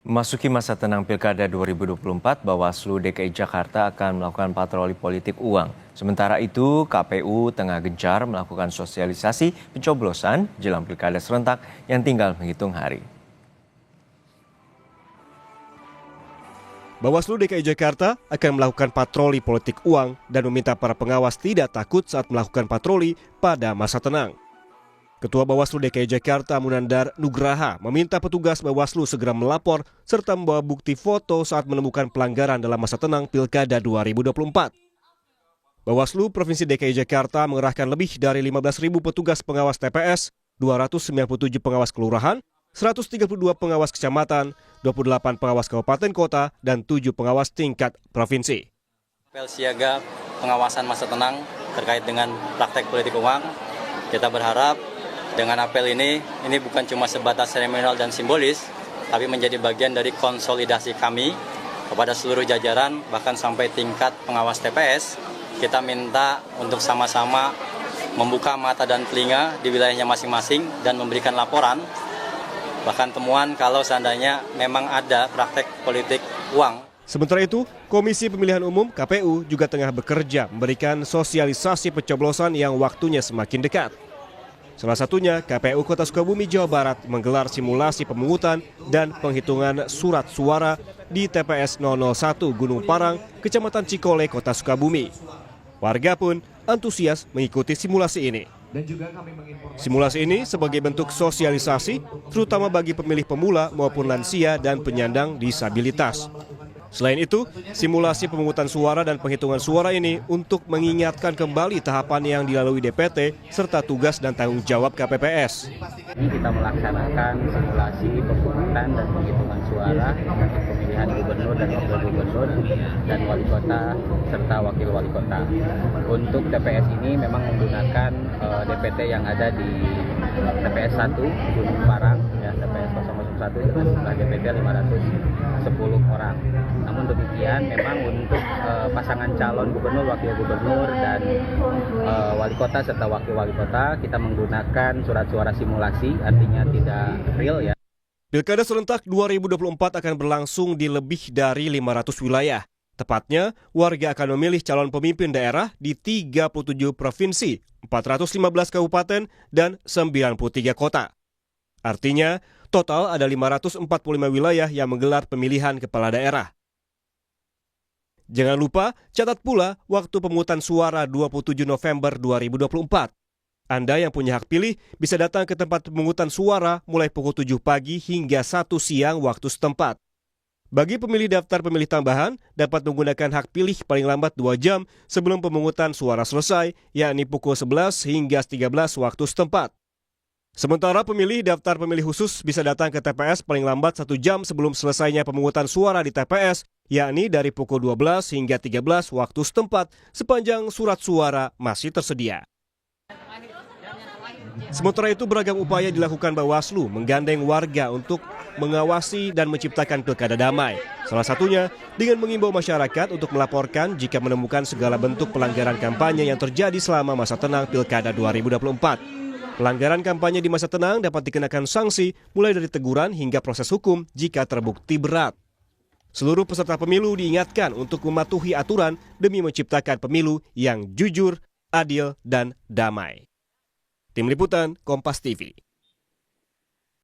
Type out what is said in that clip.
Memasuki masa tenang Pilkada 2024, Bawaslu DKI Jakarta akan melakukan patroli politik uang. Sementara itu, KPU tengah gencar melakukan sosialisasi pencoblosan jelang Pilkada serentak yang tinggal menghitung hari. Bawaslu DKI Jakarta akan melakukan patroli politik uang dan meminta para pengawas tidak takut saat melakukan patroli pada masa tenang. Ketua Bawaslu DKI Jakarta Munandar Nugraha meminta petugas Bawaslu segera melapor serta membawa bukti foto saat menemukan pelanggaran dalam masa tenang Pilkada 2024. Bawaslu Provinsi DKI Jakarta mengerahkan lebih dari 15.000 petugas pengawas TPS, 297 pengawas kelurahan, 132 pengawas kecamatan, 28 pengawas kabupaten kota, dan 7 pengawas tingkat provinsi. Apel siaga pengawasan masa tenang terkait dengan praktek politik uang, kita berharap dengan apel ini bukan cuma sebatas seremonial dan simbolis, tapi menjadi bagian dari konsolidasi kami kepada seluruh jajaran, bahkan sampai tingkat pengawas TPS. Kita minta untuk sama-sama membuka mata dan telinga di wilayahnya masing-masing dan memberikan laporan, bahkan temuan kalau seandainya memang ada praktek politik uang. Sementara itu, Komisi Pemilihan Umum KPU juga tengah bekerja memberikan sosialisasi pencoblosan yang waktunya semakin dekat. Salah satunya, KPU Kota Sukabumi, Jawa Barat menggelar simulasi pemungutan dan penghitungan surat suara di TPS 001 Gunung Parang, Kecamatan Cikole, Kota Sukabumi. Warga pun antusias mengikuti simulasi ini. Simulasi ini sebagai bentuk sosialisasi, terutama bagi pemilih pemula maupun lansia dan penyandang disabilitas. Selain itu, simulasi pemungutan suara dan penghitungan suara ini untuk mengingatkan kembali tahapan yang dilalui DPT serta tugas dan tanggung jawab KPPS. Ini kita melaksanakan simulasi pemungutan dan penghitungan suara untuk pemilihan gubernur dan wakil gubernur dan wali kota serta wakil wali kota. Untuk TPS ini memang menggunakan DPT yang ada di TPS 1 Gunung Parang, ya, TPS 001 dengan jumlah DPT 510 orang. Namun demikian, memang untuk pasangan calon gubernur, wakil gubernur, dan wali kota serta wakil wali kota, kita menggunakan surat suara simulasi, artinya tidak real ya. Pilkada serentak 2024 akan berlangsung di lebih dari 500 wilayah. Tepatnya, warga akan memilih calon pemimpin daerah di 37 provinsi, 415 kabupaten, dan 93 kota. Artinya, total ada 545 wilayah yang menggelar pemilihan kepala daerah. Jangan lupa, catat pula waktu pemungutan suara 27 November 2024. Anda yang punya hak pilih bisa datang ke tempat pemungutan suara mulai pukul 7 pagi hingga 1 siang waktu setempat. Bagi pemilih daftar pemilih tambahan, dapat menggunakan hak pilih paling lambat 2 jam sebelum pemungutan suara selesai, yakni pukul 11 hingga 13 waktu setempat. Sementara pemilih daftar pemilih khusus bisa datang ke TPS paling lambat 1 jam sebelum selesainya pemungutan suara di TPS, yakni dari pukul 12 hingga 13 waktu setempat sepanjang surat suara masih tersedia. Sementara itu, beragam upaya dilakukan Bawaslu menggandeng warga untuk mengawasi dan menciptakan pilkada damai. Salah satunya dengan mengimbau masyarakat untuk melaporkan jika menemukan segala bentuk pelanggaran kampanye yang terjadi selama masa tenang Pilkada 2024. Pelanggaran kampanye di masa tenang dapat dikenakan sanksi mulai dari teguran hingga proses hukum jika terbukti berat. Seluruh peserta pemilu diingatkan untuk mematuhi aturan demi menciptakan pemilu yang jujur, adil, dan damai. Tim Liputan Kompas TV.